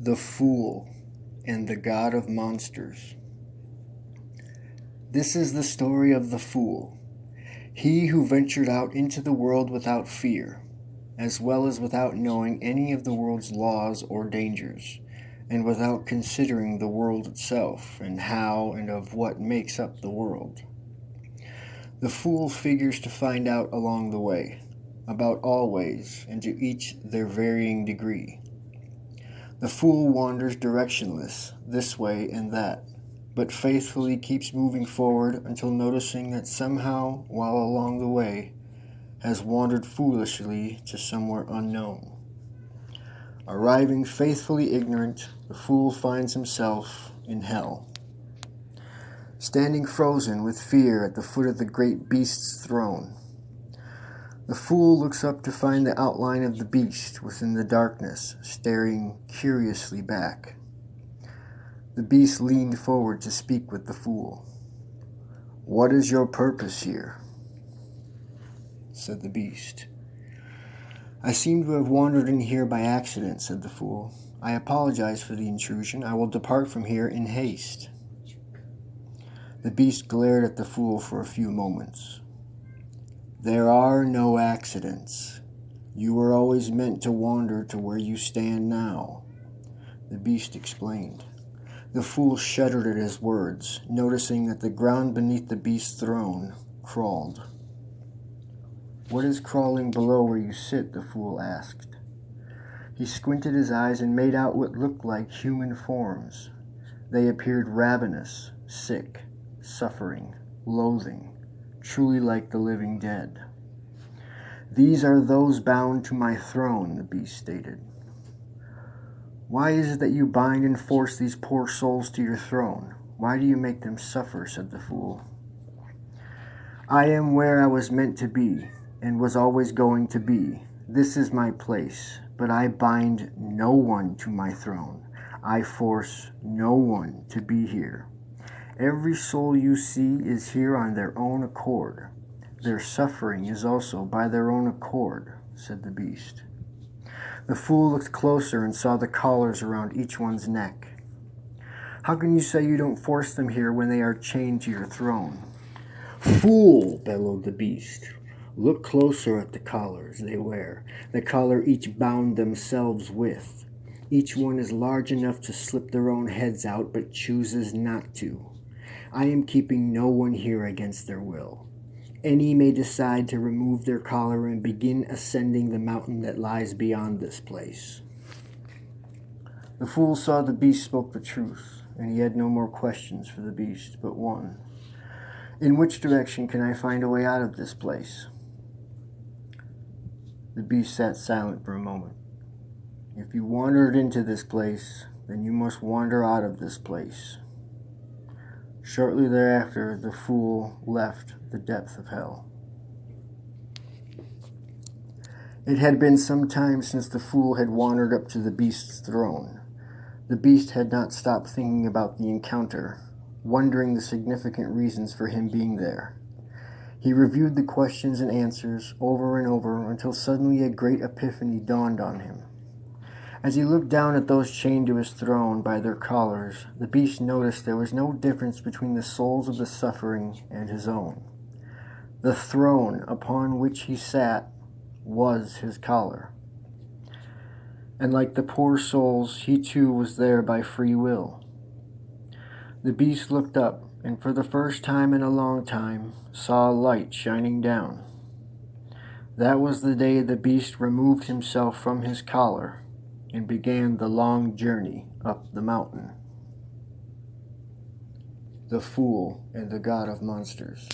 The Fool and the God of Monsters. This is the story of the fool, he who ventured out into the world without fear, as well as without knowing any of the world's laws or dangers, and without considering the world itself and how and of what makes up the world. The fool figures to find out along the way, about all ways, and to each their varying degree. The fool wanders directionless, this way and that, but faithfully keeps moving forward until noticing that somehow, while along the way, has wandered foolishly to somewhere unknown. Arriving faithfully ignorant, the fool finds himself in hell. Standing frozen with fear at the foot of the great beast's throne, the fool looks up to find the outline of the beast within the darkness, staring curiously back. The beast leaned forward to speak with the fool. "What is your purpose here?" said the beast. "I seem to have wandered in here by accident," said the fool. "I apologize for the intrusion. I will depart from here in haste." The beast glared at the fool for a few moments. "There are no accidents. You were always meant to wander to where you stand now," the beast explained. The fool shuddered at his words, noticing that the ground beneath the beast's throne crawled. "What is crawling below where you sit?" the fool asked. He squinted his eyes and made out what looked like human forms. They appeared ravenous, sick, suffering, loathing, truly like the living dead. "These are those bound to my throne," the beast stated. "Why is it that you bind and force these poor souls to your throne? Why do you make them suffer?" said the fool. "I am where I was meant to be, and was always going to be. This is my place, but I bind no one to my throne. I force no one to be here. Every soul you see is here on their own accord. Their suffering is also by their own accord," said the beast. The fool looked closer and saw the collars around each one's neck. "How can you say you don't force them here when they are chained to your throne?" "Fool!" bellowed the beast. "Look closer at the collars they wear, the collar each bound themselves with. Each one is large enough to slip their own heads out, but chooses not to. I am keeping no one here against their will. Any may decide to remove their collar and begin ascending the mountain that lies beyond this place." The fool saw the beast spoke the truth, and he had no more questions for the beast but one. "In which direction can I find a way out of this place?" The beast sat silent for a moment. "If you wandered into this place, then you must wander out of this place." Shortly thereafter, the fool left the depth of hell. It had been some time since the fool had wandered up to the beast's throne. The beast had not stopped thinking about the encounter, wondering the significant reasons for him being there. He reviewed the questions and answers over and over until suddenly a great epiphany dawned on him. As he looked down at those chained to his throne by their collars, the beast noticed there was no difference between the souls of the suffering and his own. The throne upon which he sat was his collar. And like the poor souls, he too was there by free will. The beast looked up, and for the first time in a long time, saw a light shining down. That was the day the beast removed himself from his collar and began the long journey up the mountain. The Fool and the God of Monsters.